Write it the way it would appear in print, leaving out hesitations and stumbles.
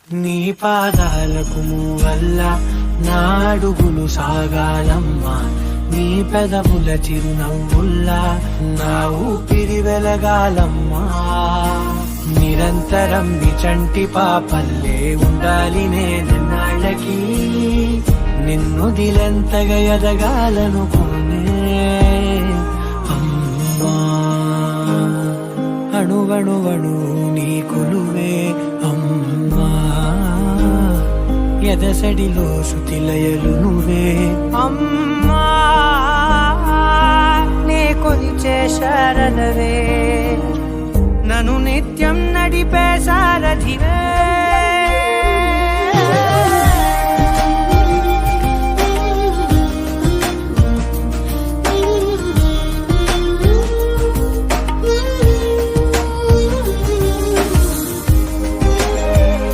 నీ పాదాలకు వల్ల నా అడుగులు సాగాలమ్మా, నీ పెదవుల చిరునవ్వుల్లా నా ఊపిరి వెలగాలమ్మా. నిరంతరం విచంటి పాపల్లే ఉండాలి నేనన్నాళ్ళకి, నిన్ను దిలెంతగా ఎదగాలనుకోనే అమ్మా. అణువణువణు నీ కొలువే అమ్మా, ఎదసడిలో శృతిలయలు నువ్వే అమ్మా. నే కొలిచే శరణవే, నన్ను నిత్యం నడిపే సారథివే.